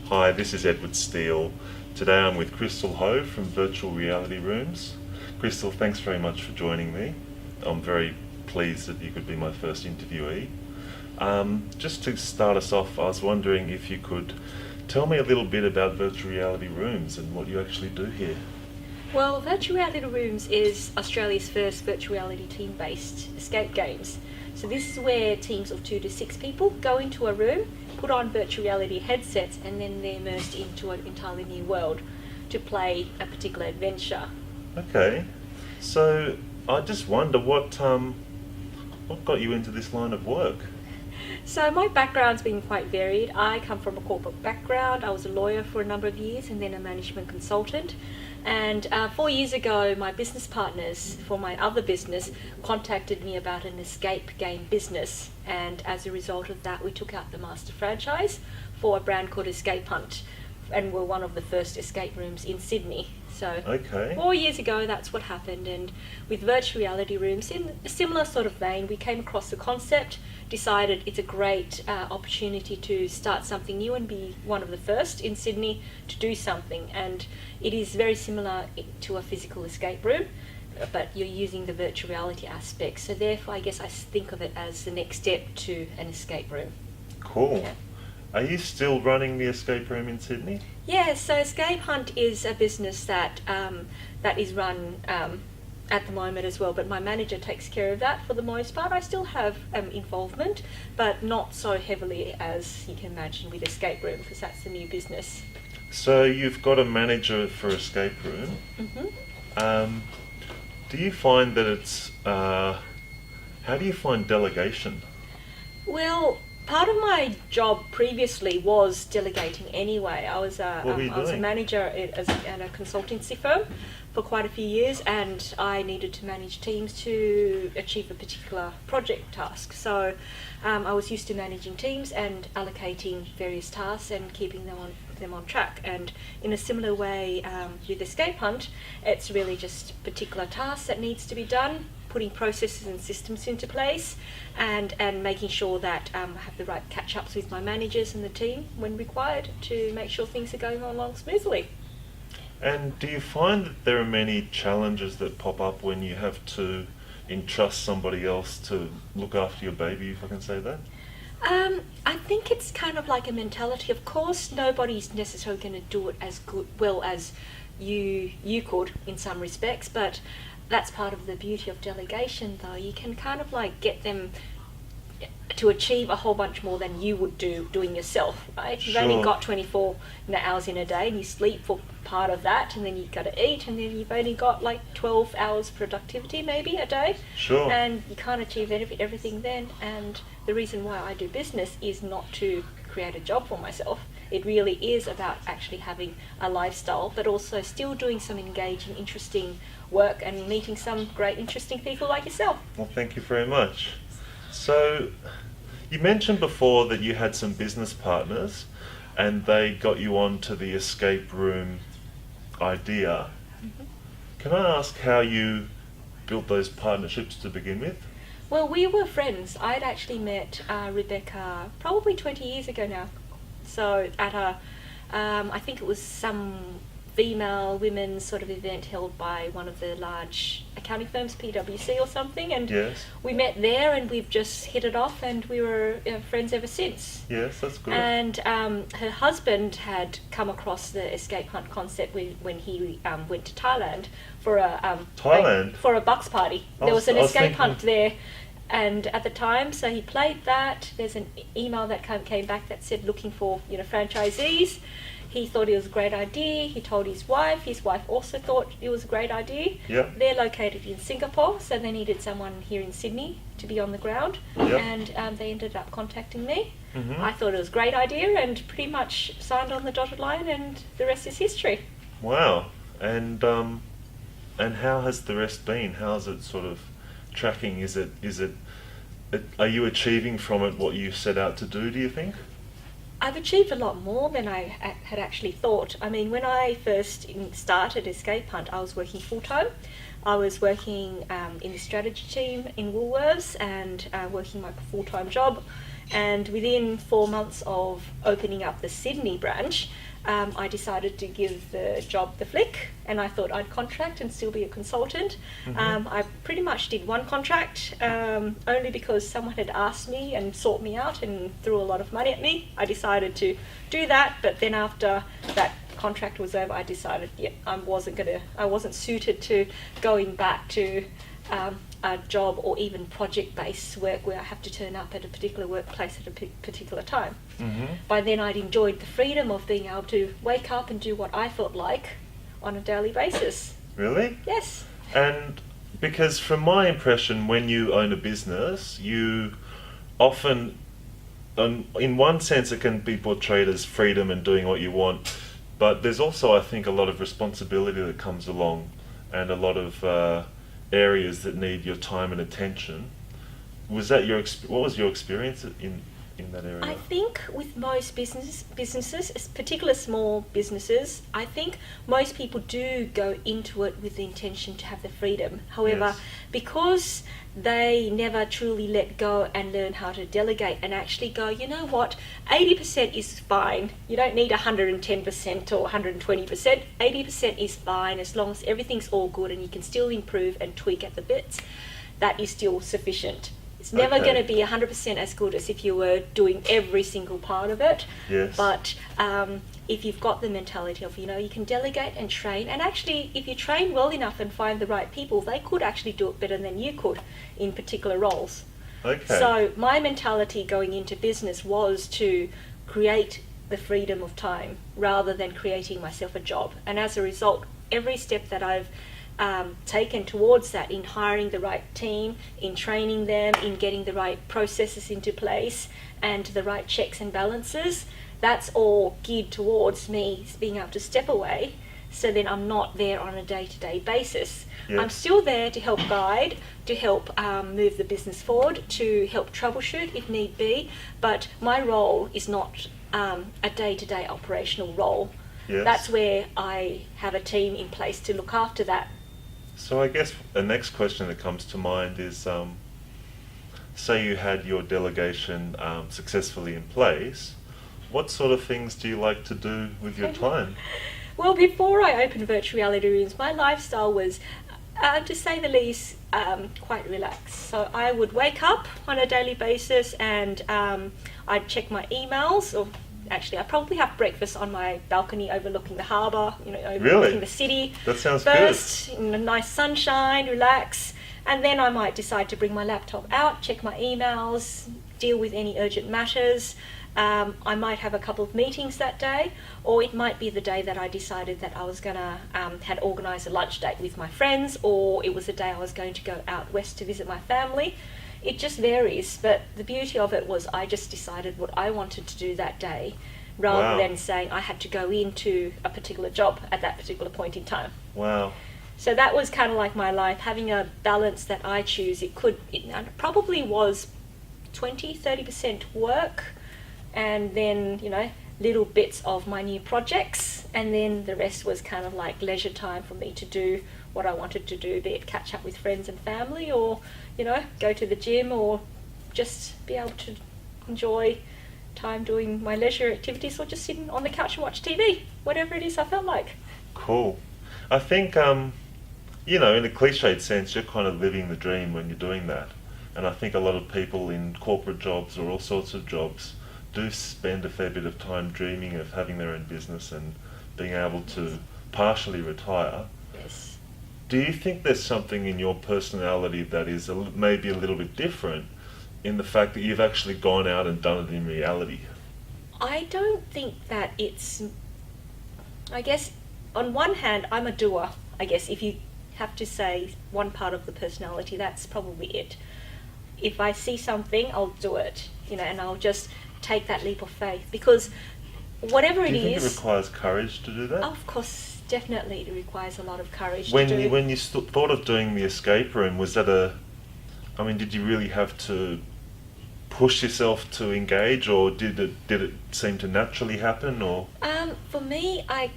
Hi, this is Edward Steele. Today I'm with Christal Ho from Virtual Reality Rooms. Christal, thanks very much for joining me. I'm very pleased that you could be my first interviewee. Just to start us off, I was wondering if you could tell me a little bit about Virtual Reality Rooms and what you actually do here. Well, Virtual Reality Rooms is Australia's first virtual reality team-based escape games. So this is where teams of 2 to 6 people go into a room, put on virtual reality headsets, and then they're immersed into an entirely new world to play a particular adventure. Okay, so I just wonder what got you into this line of work? So my background's been quite varied. I come from a corporate background. I was a lawyer for a number of years and then a management consultant. And 4 years ago, my business partners for my other business contacted me about an escape game business. And as a result of that, we took out the master franchise for a brand called Escape Hunt. And we're one of the first escape rooms in Sydney. So Okay. 4 years ago, that's what happened. And with virtual reality rooms, in a similar sort of vein, we came across the concept, decided it's a great opportunity to start something new and be one of the first in Sydney to do something. And it is very similar to a physical escape room, but you're using the virtual reality aspect. So therefore, I guess I think of it as the next step to an escape room. Cool. Yeah. Are you still running the escape room in Sydney? Yeah, so Escape Hunt is a business that that is run at the moment as well, but my manager takes care of that for the most part. I still have involvement, but not so heavily as you can imagine with Escape Room, because that's the new business. So you've got a manager for escape room. hmm Do you find that it's how do you find delegation? Well, part of my job previously was delegating anyway. I was What were you I was a doing? manager at a consultancy firm for quite a few years, and I needed to manage teams to achieve a particular project task. So I was used to managing teams and allocating various tasks and keeping them on track. And in a similar way with Escape Hunt, it's really just particular tasks that needs to be done, putting processes and systems into place, and making sure that I have the right catch-ups with my managers and the team when required to make sure things are going along smoothly. And do you find that there are many challenges that pop up when you have to entrust somebody else to look after your baby, if I can say that? I think it's kind of like a mentality. Of course, nobody's necessarily going to do it as well as you could in some respects, but that's part of the beauty of delegation, though. You can kind of like get them to achieve a whole bunch more than you would do doing yourself, right? You've only Sure. got 24 hours in a day, and you sleep for part of that, and then you've got to eat, and then you've only got like 12 hours productivity maybe a day. Sure. And you can't achieve everything then. And the reason why I do business is not to create a job for myself. It really is about actually having a lifestyle, but also still doing some engaging, interesting work and meeting some great, interesting people like yourself. Well, thank you very much. So, you mentioned before that you had some business partners and they got you onto the escape room idea. Can I ask how you built those partnerships to begin with? Well, we were friends. I'd actually met Rebecca probably 20 years ago now. So at I think it was some female women's sort of event held by one of the large accounting firms, PwC or something, and Yes. we met there and we've just hit it off, and we were friends ever since. Yes, that's good. And her husband had come across the escape hunt concept when he went to Thailand for Thailand? for a bucks party. I There was- was an I was escape thinking- hunt there, and at the time, so he played that. There's an email that came back that said looking for franchisees. He thought it was a great idea. He told his wife. His wife also thought it was a great idea. Yep. They're located in Singapore, so they needed someone here in Sydney to be on the ground. Yep. And they ended up contacting me. Mhm. I thought it was a great idea and pretty much signed on the dotted line, and the rest is history. Wow. And how has the rest been? How's it sort of tracking? Are you achieving from it what you set out to do, do you think? I've achieved a lot more than I had actually thought. I mean, when I first started Escape Hunt, I was working full-time. I was working in the strategy team in Woolworths and working my full-time job. And within 4 months of opening up the Sydney branch, I decided to give the job the flick, and I thought I'd contract and still be a consultant. I pretty much did one contract, only because someone had asked me and sought me out and threw a lot of money at me. I decided to do that, but then after that contract was over, I decided I wasn't suited to going back to a job or even project-based work where I have to turn up at a particular workplace at a particular time. By then I'd enjoyed the freedom of being able to wake up and do what I felt like on a daily basis. Really? Yes. And because from my impression, when you own a business, you often, in one sense, it can be portrayed as freedom and doing what you want, but there's also, I think, a lot of responsibility that comes along, and a lot of areas that need your time and attention. Was that what was your experience in that area? I think with most businesses, particularly small businesses, I think most people do go into it with the intention to have the freedom. However, Yes. because they never truly let go and learn how to delegate and actually go, you know what, 80% is fine. You don't need 110% or 120%. 80% is fine as long as everything's all good and you can still improve and tweak at the bits. That is still sufficient. It's never Okay. going to be 100% as good as if you were doing every single part of it. Yes. But if you've got the mentality of, you can delegate and train, and actually if you train well enough and find the right people, they could actually do it better than you could in particular roles. Okay. So my mentality going into business was to create the freedom of time rather than creating myself a job. And as a result, every step that I've taken towards that, in hiring the right team, in training them, in getting the right processes into place and the right checks and balances, that's all geared towards me being able to step away, so then I'm not there on a day-to-day basis. Yes. I'm still there to help guide, to help move the business forward, to help troubleshoot if need be, but my role is not a day-to-day operational role. Yes. That's where I have a team in place to look after that. So I guess the next question that comes to mind is, say you had your delegation successfully in place, what sort of things do you like to do with your time? Well, before I opened Virtual Reality Rooms, my lifestyle was, to say the least, quite relaxed. So I would wake up on a daily basis and I'd check my emails, or actually I probably have breakfast on my balcony overlooking the harbour, overlooking Really? the city. That sounds First, in the nice sunshine, relax, and then I might decide to bring my laptop out, check my emails, deal with any urgent matters. I might have a couple of meetings that day, or it might be the day that I decided that I was going to had organised a lunch date with my friends, or it was a day I was going to go out west to visit my family. It just varies, but the beauty of it was I just decided what I wanted to do that day, rather Wow. than saying I had to go into a particular job at that particular point in time. Wow. So that was kind of like my life, having a balance that I choose. It probably was 20-30% work, and then little bits of my new projects, and then the rest was kind of like leisure time for me to do what I wanted to do, be it catch up with friends and family, or go to the gym, or just be able to enjoy time doing my leisure activities, or just sitting on the couch and watch TV, whatever it is I felt like. Cool. I think, in a cliched sense, you're kind of living the dream when you're doing that. And I think a lot of people in corporate jobs or all sorts of jobs do spend a fair bit of time dreaming of having their own business and being able to partially retire. Yes. Do you think there's something in your personality that is maybe a little bit different in the fact that you've actually gone out and done it in reality? I don't think that it's... I guess, on one hand, I'm a doer. I guess if you have to say one part of the personality, that's probably it. If I see something, I'll do it, and I'll just take that leap of faith, because whatever it is... Do you think it requires courage to do that? Of course, definitely it requires a lot of courage When to do. you thought of doing the escape room, was that did you really have to push yourself to engage, or did it seem to naturally happen, or? For me, I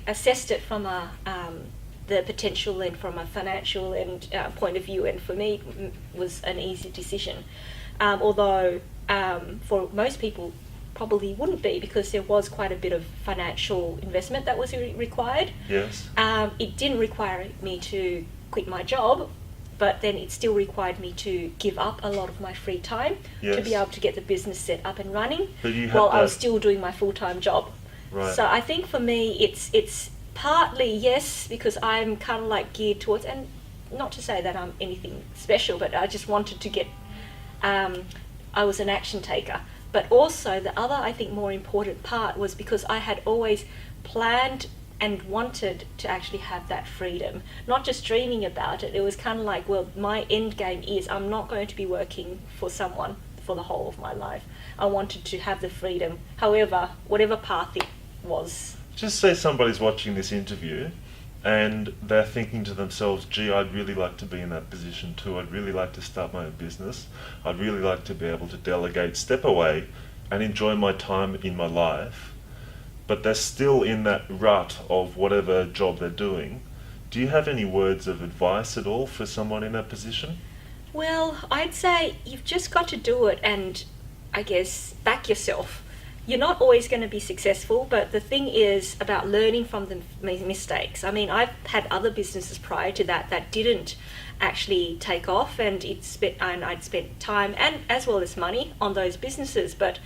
assessed it from the potential and from a financial and point of view, and for me it was an easy decision. Although for most people probably wouldn't be, because there was quite a bit of financial investment that was required. Yes. It didn't require me to quit my job, but then it still required me to give up a lot of my free time to be able to get the business set up and running while I was still doing my full-time job. Right. So I think for me it's partly yes, because I'm kind of like geared towards, and not to say that I'm anything special, but I just wanted to get, I was an action taker. But also the other, I think, more important part was because I had always planned and wanted to actually have that freedom, not just dreaming about it. It was kind of like, well, my end game is I'm not going to be working for someone for the whole of my life. I wanted to have the freedom, however, whatever path it was. Just say somebody's watching this interview and they're thinking to themselves, gee, I'd really like to be in that position too. I'd really like to start my own business. I'd really like to be able to delegate, step away and enjoy my time in my life. But they're still in that rut of whatever job they're doing. Do you have any words of advice at all for someone in that position? Well, I'd say you've just got to do it and, I guess, back yourself. You're not always going to be successful, but the thing is about learning from the mistakes. I mean, I've had other businesses prior to that didn't actually take off, and I'd spent time and as well as money on those businesses. But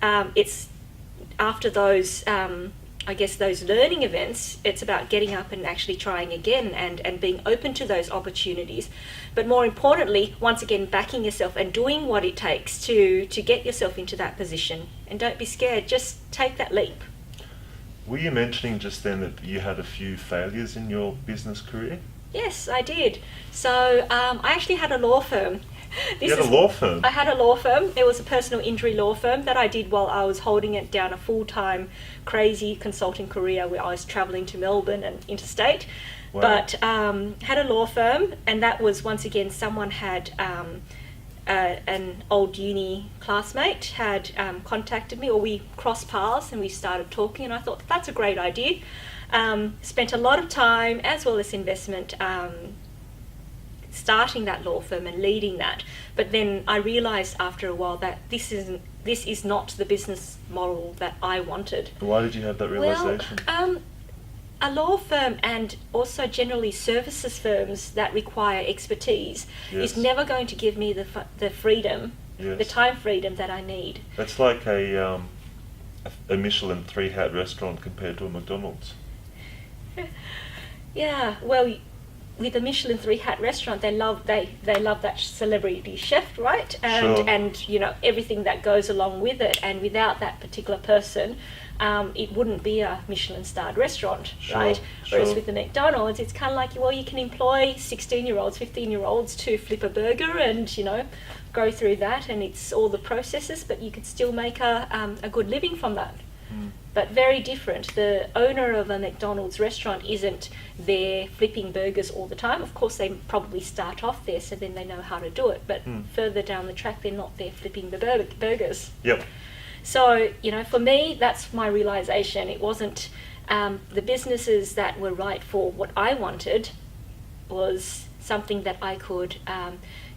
it's after those, I guess, those learning events, it's about getting up and actually trying again and being open to those opportunities. But more importantly, once again, backing yourself and doing what it takes to get yourself into that position. And don't be scared, just take that leap. Were you mentioning just then that you had a few failures in your business career? Yes, I did. So I actually had a law firm. You had a law firm? I had a law firm. It was a personal injury law firm that I did while I was holding it down a full-time crazy consulting career where I was travelling to Melbourne and interstate. Wow. But had a law firm, and that was once again someone had an old uni classmate had contacted me, or we crossed paths and we started talking, and I thought that's a great idea. Spent a lot of time as well as investment starting that law firm and leading that, but then I realised after a while that this is not the business model that I wanted. Why did you have that realisation? Well, a law firm and also generally services firms that require expertise is never going to give me the freedom, the time freedom that I need. That's like a Michelin 3-hat restaurant compared to a McDonald's. Yeah, well, with a Michelin 3-hat restaurant, they love that celebrity chef, right? And you know, everything that goes along with it. And without that particular person, it wouldn't be a Michelin starred restaurant, right? Whereas with the McDonald's, it's kind of like, well, you can employ 16-year-olds, 15-year-olds to flip a burger and, you know, go through that, and it's all the processes, but you could still make a good living from that. But very different. The owner of a McDonald's restaurant isn't there flipping burgers all the time. Of course, they probably start off there, so then they know how to do it. But further down the track, they're not there flipping the burgers. Yep. So, you know, for me, that's my realisation. It wasn't the businesses that were right for what I wanted was something that I could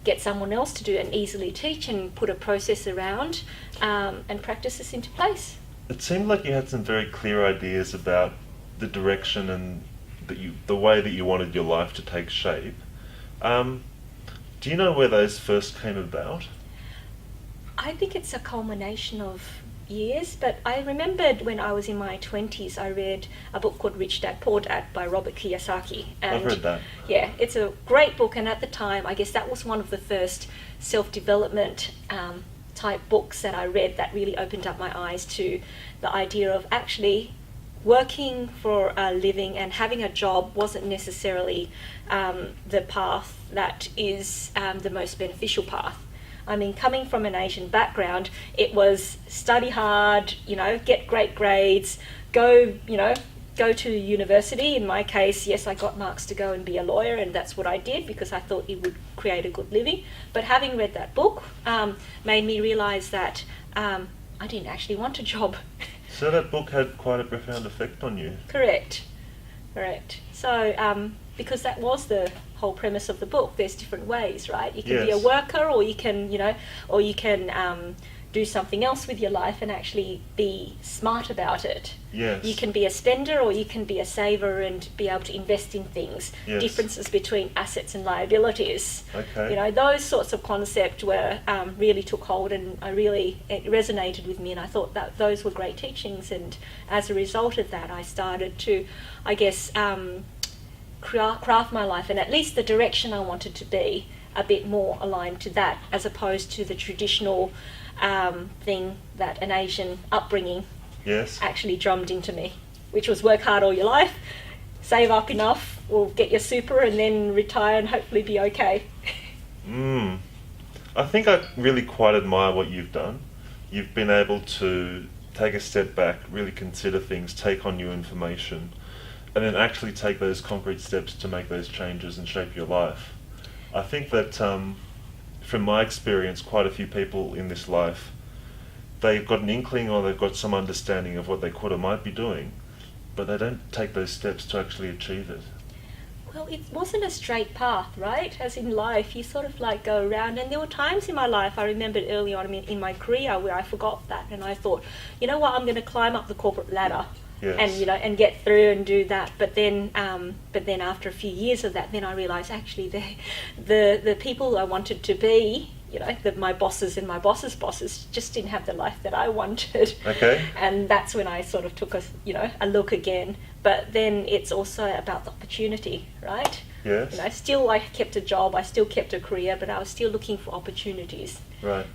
get someone else to do and easily teach and put a process around and practices into place. It seemed like you had some very clear ideas about the direction and the way that you wanted your life to take shape. Do you know where those first came about? I think it's a culmination of years, but I remembered when I was in my 20s, I read a book called Rich Dad, Poor Dad by Robert Kiyosaki. And I've read that. Yeah, it's a great book, and at the time, I guess that was one of the first self-development type books that I read that really opened up my eyes to the idea of actually working for a living and having a job wasn't necessarily the path that is the most beneficial path. I mean, coming from an Asian background, it was study hard, you know, get great grades, go to university. In my case, yes, I got marks to go and be a lawyer, and that's what I did because I thought it would create a good living. But having read that book made me realise that I didn't actually want a job. So that book had quite a profound effect on you. Correct. So because that was the whole premise of the book, there's different ways, right? You can be a worker, or you can, do something else with your life and actually be smart about it. Yes. You can be a spender or you can be a saver and be able to invest in things. Yes. Differences between assets and liabilities. Okay. You know, those sorts of concepts were really took hold, and it resonated with me, and I thought that those were great teachings. And as a result of that, I started to, I guess, craft my life, and at least the direction I wanted to be a bit more aligned to that, as opposed to the traditional thing that an Asian upbringing Yes. actually drummed into me, which was work hard all your life, save up enough, or get your super, and then retire and hopefully be okay. I think I really quite admire what you've done. You've been able to take a step back, really consider things, take on new information, and then actually take those concrete steps to make those changes and shape your life. I think that from my experience, quite a few people in this life, they've got an inkling or they've got some understanding of what they could or might be doing, but they don't take those steps to actually achieve it. Well, it wasn't a straight path, right? As in life, you sort of like go around, and there were times in my life, I remembered early on in my career, where I forgot that, and I thought, you know what, I'm going to climb up the corporate ladder. Yes. And and get through and do that. But then after a few years of that, then I realised actually the people I wanted to be, my bosses and my boss's bosses, just didn't have the life that I wanted. Okay. And that's when I sort of took a look again. But then it's also about the opportunity, right? Yes. Still I kept a job, I still kept a career, but I was still looking for opportunities. Right.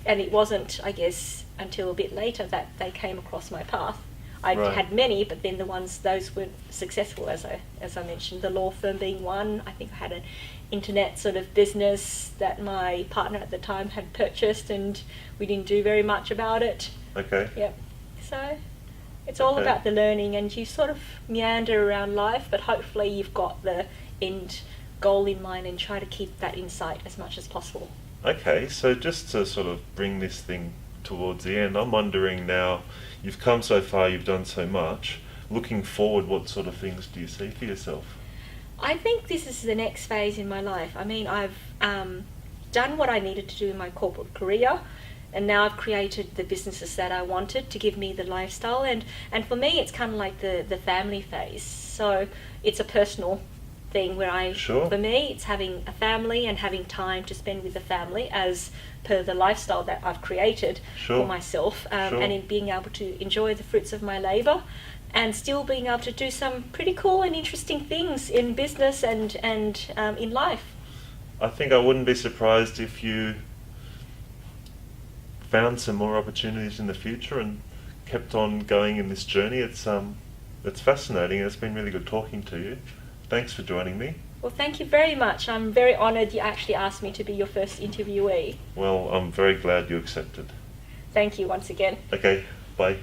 And it wasn't, I guess, until a bit later that they came across my path. I Right. had many, but then those weren't successful, as I mentioned. The law firm being one. I think I had an internet sort of business that my partner at the time had purchased, and we didn't do very much about it. Okay. Yep. So it's all Okay. about the learning, and you sort of meander around life, but hopefully you've got the end goal in mind and try to keep that in sight as much as possible. Okay, so just to sort of bring this thing towards the end, I'm wondering now, you've come so far, you've done so much. Looking forward, what sort of things do you see for yourself? I think this is the next phase in my life. I mean, I've done what I needed to do in my corporate career, and now I've created the businesses that I wanted to give me the lifestyle. And for me, it's kind of like the family phase. So it's a personal thing where Sure. for me, it's having a family and having time to spend with the family as per the lifestyle that I've created Sure. for myself, Sure. and in being able to enjoy the fruits of my labour, and still being able to do some pretty cool and interesting things in business and in life. I think I wouldn't be surprised if you found some more opportunities in the future and kept on going in this journey. It's fascinating. It's been really good talking to you. Thanks for joining me. Well, thank you very much. I'm very honoured you actually asked me to be your first interviewee. Well, I'm very glad you accepted. Thank you once again. Okay, bye.